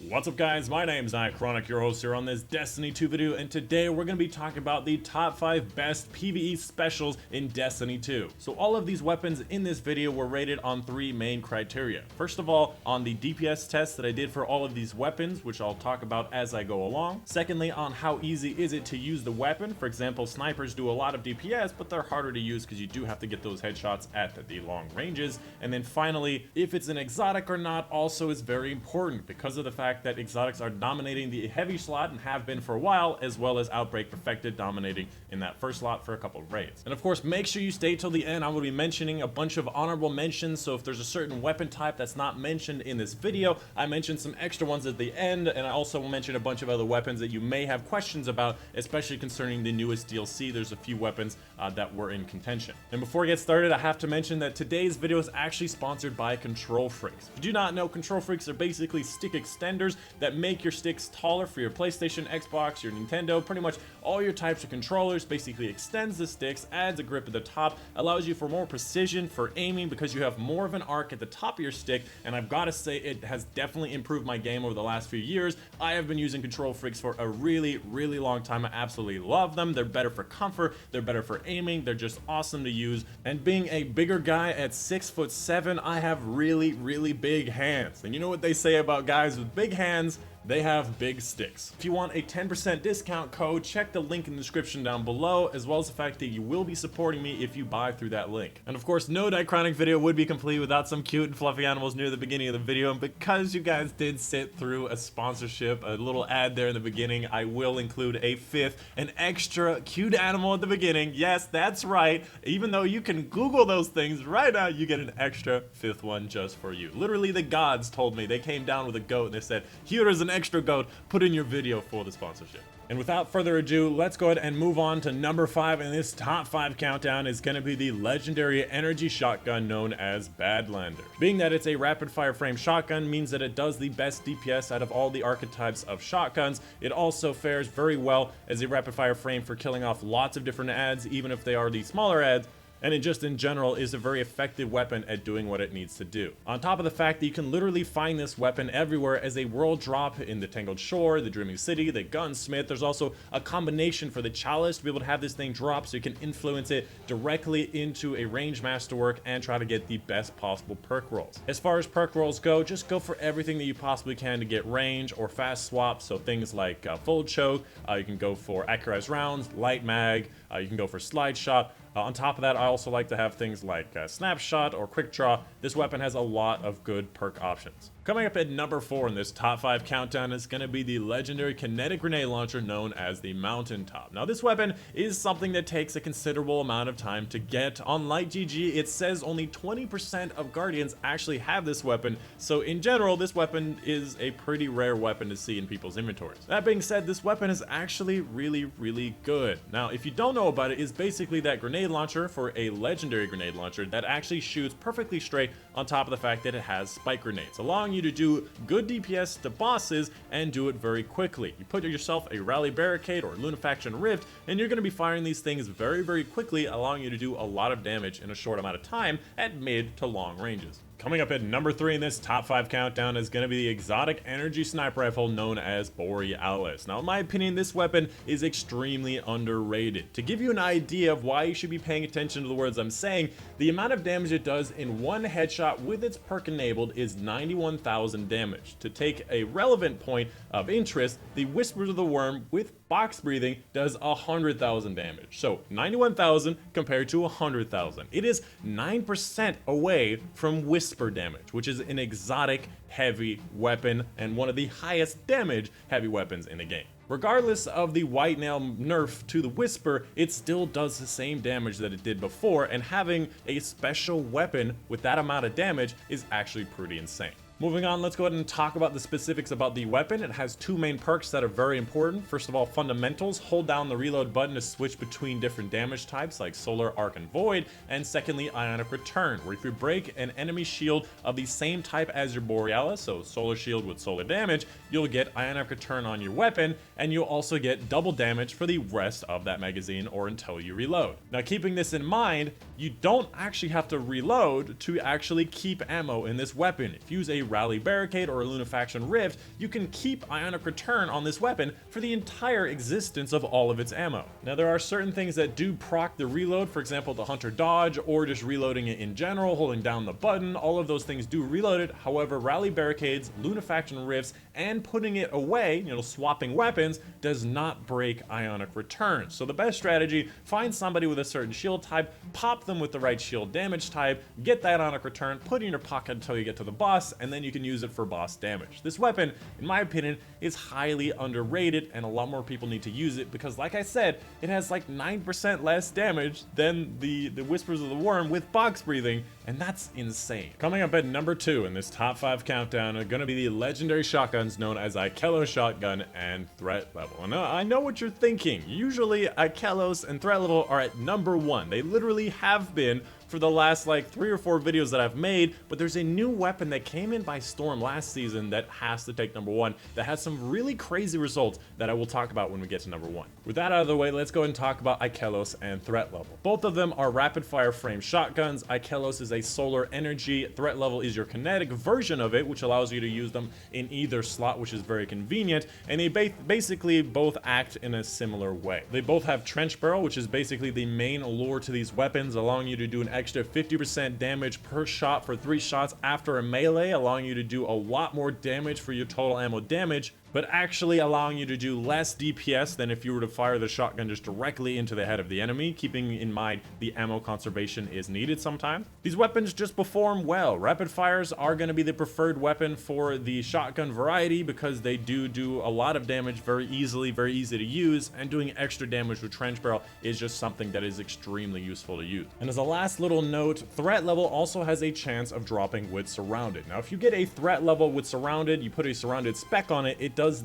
What's up guys, my name is Dychronic, your host here on this Destiny 2 video, and today we're going to be talking about the top 5 best PvE specials in Destiny 2. So all of these weapons in this video were rated on 3 main criteria. First of all, on the DPS test that I did for all of these weapons, which I'll talk about as I go along. Secondly, on how easy is it to use the weapon. For example, snipers do a lot of DPS, but they're harder to use because you do have to get those headshots at the long ranges. And then finally, if it's an exotic or not also is very important because of the fact that exotics are dominating the heavy slot and have been for a while, as well as Outbreak Perfected dominating in that first slot for a couple of raids. And of course, make sure you stay till the end. I'm going to be mentioning a bunch of honorable mentions, so if there's a certain weapon type that's not mentioned in this video, I mentioned some extra ones at the end, and I also will mention a bunch of other weapons that you may have questions about, especially concerning the newest DLC. There's a few weapons that were in contention. And before I get started, I have to mention that today's video is actually sponsored by Control Freaks. If you do not know, Control Freaks are basically stick extenders that make your sticks taller for your PlayStation, Xbox, your Nintendo, pretty much all your types of controllers. Basically extends the sticks, adds a grip at the top, allows you for more precision for aiming because you have more of an arc at the top of your stick, and I've got to say it has definitely improved my game over the last few years. I have been using Control Freaks for a really long time. I absolutely love them. They're better for comfort, they're better for aiming, they're just awesome to use, and being a bigger guy at 6'7", I have really big hands, and you know what they say about guys with big hands? They have big sticks. If you want a 10% discount code, check the link in the description down below, as well as the fact that you will be supporting me if you buy through that link. And of course, no Dychronic video would be complete without some cute and fluffy animals near the beginning of the video, and because you guys did sit through a sponsorship, a little ad there in the beginning, I will include a 5th, an extra cute animal at the beginning. Yes, that's right. Even though you can Google those things right now, you get an extra 5th one just for you. Literally, the gods told me. They came down with a goat and they said, here is an extra goat, put in your video for the sponsorship. And without further ado, let's go ahead and move on to number 5, and this top 5 countdown is going to be the legendary energy shotgun known as Badlander. Being that it's a rapid fire frame shotgun means that it does the best DPS out of all the archetypes of shotguns. It also fares very well as a rapid fire frame for killing off lots of different adds, even if they are the smaller adds. And it just in general is a very effective weapon at doing what it needs to do. On top of the fact that you can literally find this weapon everywhere as a world drop in the Tangled Shore, the Dreaming City, the Gunsmith. There's also a combination for the Chalice to be able to have this thing drop so you can influence it directly into a range masterwork and try to get the best possible perk rolls. As far as perk rolls go, just go for everything that you possibly can to get range or fast swap. So things like full choke, you can go for accurized rounds, light mag, you can go for slide shot. On top of that, I also like to have things like snapshot or quick draw. This weapon has a lot of good perk options. Coming up at number 4 in this top 5 countdown is going to be the legendary kinetic grenade launcher known as the Mountaintop. Now this weapon is something that takes a considerable amount of time to get. On Light GG, it says only 20% of Guardians actually have this weapon, so in general, this weapon is a pretty rare weapon to see in people's inventories. That being said, this weapon is actually really good. Now, if you don't know about it, it's basically that grenade launcher for a legendary grenade launcher that actually shoots perfectly straight on top of the fact that it has spike grenades, allowing you to do good DPS to bosses and do it very quickly. You put yourself a rally barricade or lunafaction rift and you're going to be firing these things very quickly, allowing you to do a lot of damage in a short amount of time at mid to long ranges. Coming up at number 3 in this top 5 countdown is going to be the exotic energy sniper rifle known as Borealis. Now in my opinion, this weapon is extremely underrated. To give you an idea of why you should be paying attention to the words I'm saying, the amount of damage it does in one headshot with its perk enabled is 91,000 damage. To take a relevant point of interest, the Whispers of the Worm with box breathing does 100,000 damage. So 91,000 compared to 100,000. It is 9% away from Whisper damage, which is an exotic heavy weapon and one of the highest damage heavy weapons in the game. Regardless of the white nail nerf to the Whisper, it still does the same damage that it did before, and having a special weapon with that amount of damage is actually pretty insane. Moving on, let's go ahead and talk about the specifics about the weapon. It has 2 main perks that are very important. First of all, fundamentals. Hold down the reload button to switch between different damage types like Solar, Arc, and Void. And secondly, Ionic Return, where if you break an enemy shield of the same type as your Borealis, so Solar Shield with Solar damage, you'll get Ionic Return on your weapon, and you'll also get double damage for the rest of that magazine or until you reload. Now, keeping this in mind, you don't actually have to reload to actually keep ammo in this weapon. If you use a Rally Barricade or a Lunafaction Rift, you can keep Ionic Return on this weapon for the entire existence of all of its ammo. Now there are certain things that do proc the reload, for example the Hunter Dodge or just reloading it in general, holding down the button, all of those things do reload it. However, Rally Barricades, Lunafaction Rifts, and putting it away, swapping weapons, does not break Ionic Return. So the best strategy, find somebody with a certain shield type, pop them with the right shield damage type, get that Ionic Return, put it in your pocket until you get to the boss, and then you can use it for boss damage. This weapon, in my opinion, is highly underrated, and a lot more people need to use it because, like I said, it has like 9% less damage than the Whispers of the Worm with box breathing, and that's insane. Coming up at number 2 in this top 5 countdown are going to be the legendary shotguns known as Ikelos Shotgun and Threat Level. And I know what you're thinking. Usually Ikelos and Threat Level are at number 1. They literally have been for the last like 3 or 4 videos that I've made, but there's a new weapon that came in by storm last season that has to take number 1, that has some really crazy results that I will talk about when we get to number 1. With that out of the way, let's go and talk about Ikelos and Threat Level. Both of them are rapid fire frame shotguns. Ikelos is a solar energy, Threat Level is your kinetic version of it, which allows you to use them in either slot, which is very convenient, and they basically both act in a similar way. They both have Trench Barrel, which is basically the main lure to these weapons, allowing you to do an extra 50% damage per shot for 3 shots after a melee, allowing you to do a lot more damage for your total ammo damage, but actually allowing you to do less DPS than if you were to fire the shotgun just directly into the head of the enemy, keeping in mind the ammo conservation is needed sometimes. These weapons just perform well. Rapid fires are going to be the preferred weapon for the shotgun variety because they do a lot of damage very easily, very easy to use, and doing extra damage with Trench Barrel is just something that is extremely useful to use. And as a last little note, Threat Level also has a chance of dropping with Surrounded. Now if you get a Threat Level with Surrounded, you put a Surrounded spec on it, it does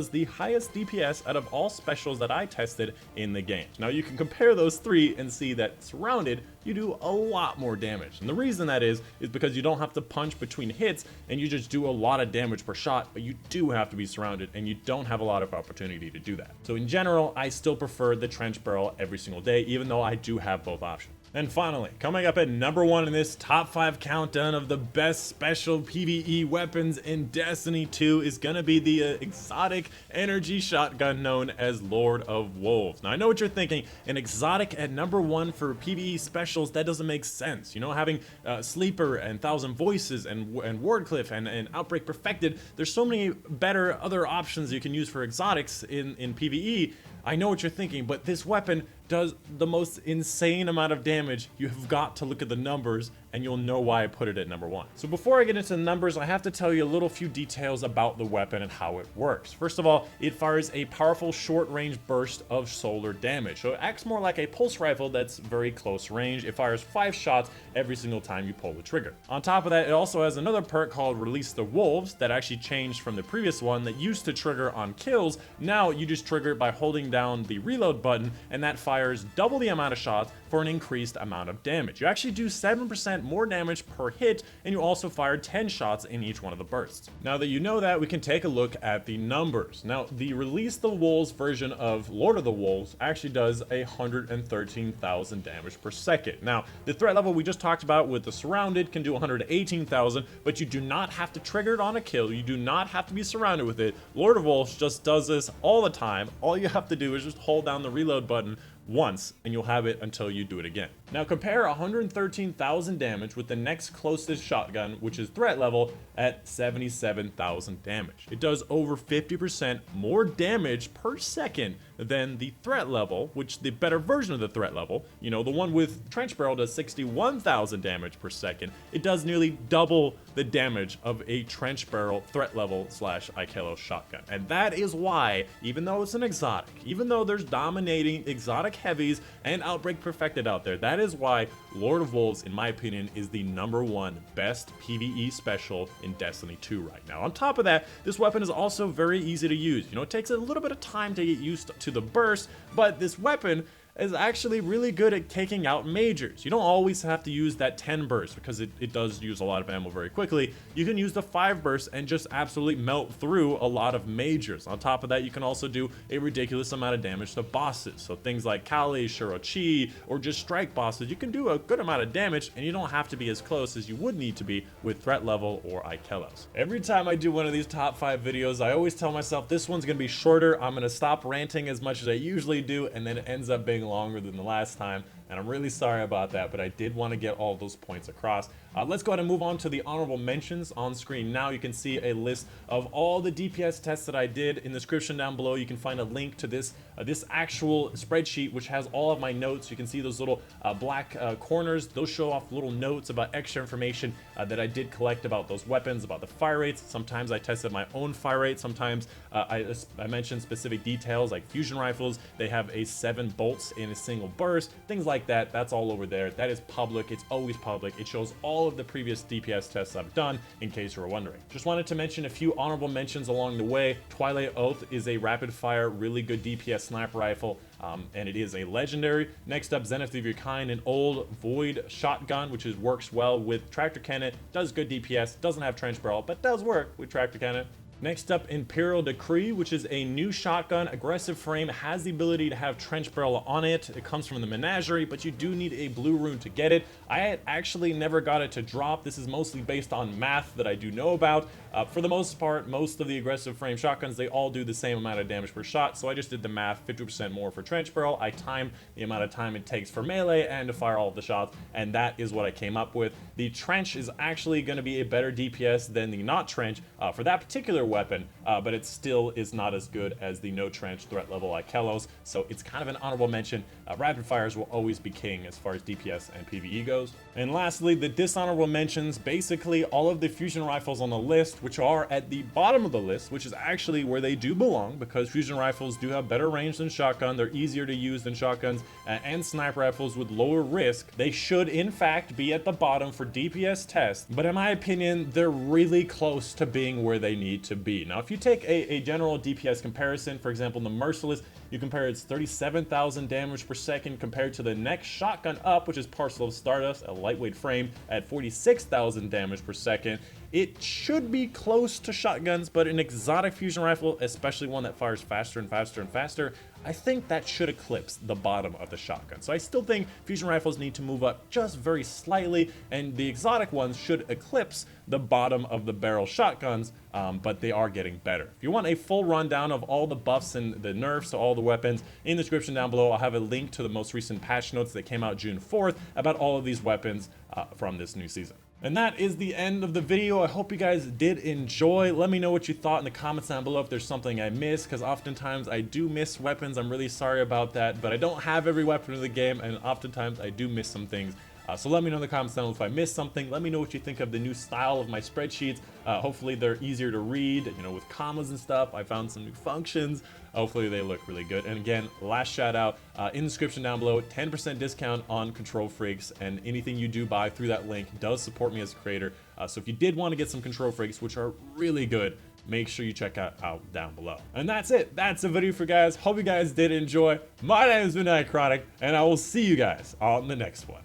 the highest DPS out of all specials that I tested in the game. Now you can compare those 3 and see that Surrounded, you do a lot more damage. And the reason that is because you don't have to punch between hits and you just do a lot of damage per shot, but you do have to be surrounded and you don't have a lot of opportunity to do that. So in general, I still prefer the Trench Barrel every single day, even though I do have both options. And finally, coming up at number 1 in this top 5 countdown of the best special PvE weapons in Destiny 2 is gonna be the exotic energy shotgun known as Lord of Wolves. Now I know what you're thinking, an exotic at number 1 for PvE specials, that doesn't make sense. Having Sleeper and Thousand Voices and Wardcliff and Outbreak Perfected, there's so many better other options you can use for exotics in PvE. I know what you're thinking, but this weapon does the most insane amount of damage. You have got to look at the numbers and you'll know why I put it at number 1. So before I get into the numbers, I have to tell you a few details about the weapon and how it works. First of all, it fires a powerful short-range burst of solar damage. So it acts more like a pulse rifle that's very close range. It fires 5 shots every single time you pull the trigger. On top of that, it also has another perk called Release the Wolves that actually changed from the previous one that used to trigger on kills. Now you just trigger it by holding down the reload button, and that fires double the amount of shots for an increased amount of damage. You actually do 7% more damage per hit, and you also fire 10 shots in each one of the bursts. Now that you know that, we can take a look at the numbers. Now, the Release the Wolves version of Lord of the Wolves actually does 113,000 damage per second. Now, the threat level we just talked about with the Surrounded can do 118,000, but you do not have to trigger it on a kill. You do not have to be surrounded with it. Lord of Wolves just does this all the time. All you have to do is just hold down the reload button once and you'll have it until you do it again. Now compare 113,000 damage with the next closest shotgun, which is threat level, at 77,000 damage. It does over 50% more damage per second than the threat level, which the better version of the threat level, the one with Trench Barrel does 61,000 damage per second. It does nearly double the damage of a Trench Barrel threat level / Ikelos shotgun. And that is why, even though it's an exotic, even though there's dominating exotic heavies and Outbreak Perfected out there, that is why Lord of Wolves, in my opinion, is the #1 best PvE special in Destiny 2 right now. On top of that, this weapon is also very easy to use. It takes a little bit of time to get used to the burst, but this weapon, is actually really good at taking out majors. You don't always have to use that 10 burst because it does use a lot of ammo very quickly. You can use the 5 burst and just absolutely melt through a lot of majors. On top of that, you can also do a ridiculous amount of damage to bosses. So things like Kali, Shirochi, or just strike bosses, you can do a good amount of damage, and you don't have to be as close as you would need to be with threat level or Ikelos. Every time I do one of these top 5 videos, I always tell myself this one's gonna be shorter. I'm gonna stop ranting as much as I usually do, and then it ends up being longer than the last time. And I'm really sorry about that, but I did want to get all those points across. Let's go ahead and move on to the honorable mentions. On screen now, you can see a list of all the DPS tests that I did. In the description down below, you can find a link to this actual spreadsheet, which has all of my notes. You can see those little black corners. Those show off little notes about extra information that I did collect about those weapons, about the fire rates. Sometimes I tested my own fire rate. Sometimes I mentioned specific details like fusion rifles. They have a 7 bolts in a single burst. Things like that. That's all over there. That is public. It's always public. It shows all of the previous DPS tests I've done, in case you were wondering. Just wanted to mention a few honorable mentions along the way. Twilight Oath is a rapid fire, really good DPS sniper rifle, and it is a legendary. Next up, Zenith of Your Kind, an old Void shotgun, which works well with tractor cannon, does good DPS, doesn't have trench barrel, but does work with tractor cannon. Next up, Imperial Decree, which is a new shotgun, aggressive frame, has the ability to have trench barrel on it. It comes from the menagerie, but you do need a blue rune to get it. I had actually never got it to drop. This is mostly based on math that I do know about. For the most part, most of the aggressive frame shotguns, they all do the same amount of damage per shot, so I just did the math, 50% more for trench barrel. I timed the amount of time it takes for melee and to fire all of the shots, and that is what I came up with. The trench is actually going to be a better DPS than the not trench for that particular weapon, but it still is not as good as the no trench threat level Ikelos, so it's kind of an honorable mention. Rapid fires will always be king as far as DPS and PvE goes. And lastly, the dishonorable mentions, basically all of the fusion rifles on the list, which are at the bottom of the list, which is actually where they do belong, because fusion rifles do have better range than shotgun. They're easier to use than shotguns, and sniper rifles with lower risk. They should in fact be at the bottom for DPS tests, but in my opinion, they're really close to being where they need to be. Now, if you take a general DPS comparison, for example, the Merciless, you compare its 37,000 damage per second compared to the next shotgun up, which is Parcel of Stardust, a lightweight frame at 46,000 damage per second. It should be close to shotguns, but an exotic fusion rifle, especially one that fires faster and faster and faster, I think that should eclipse the bottom of the shotgun. So I still think fusion rifles need to move up just very slightly, and the exotic ones should eclipse the bottom of the barrel shotguns, but they are getting better. If you want a full rundown of all the buffs and the nerfs to all the weapons, in the description down below, I'll have a link to the most recent patch notes that came out June 4th about all of these weapons from this new season. And that is the end of the video. I hope you guys did enjoy. Let me know what you thought in the comments down below if there's something I missed, because oftentimes I do miss weapons. I'm really sorry about that, but I don't have every weapon in the game, and oftentimes I do miss some things. So let me know in the comments down below if I missed something. Let me know what you think of the new style of my spreadsheets. Hopefully they're easier to read, with commas and stuff. I found some new functions. Hopefully they look really good. And again, last shout out in the description down below, 10% discount on Control Freaks, and anything you do buy through that link does support me as a creator. So if you did want to get some Control Freaks, which are really good, make sure you check out down below. And that's it. That's the video for you guys. Hope you guys did enjoy. My name has been Dychronic, and I will see you guys on the next one.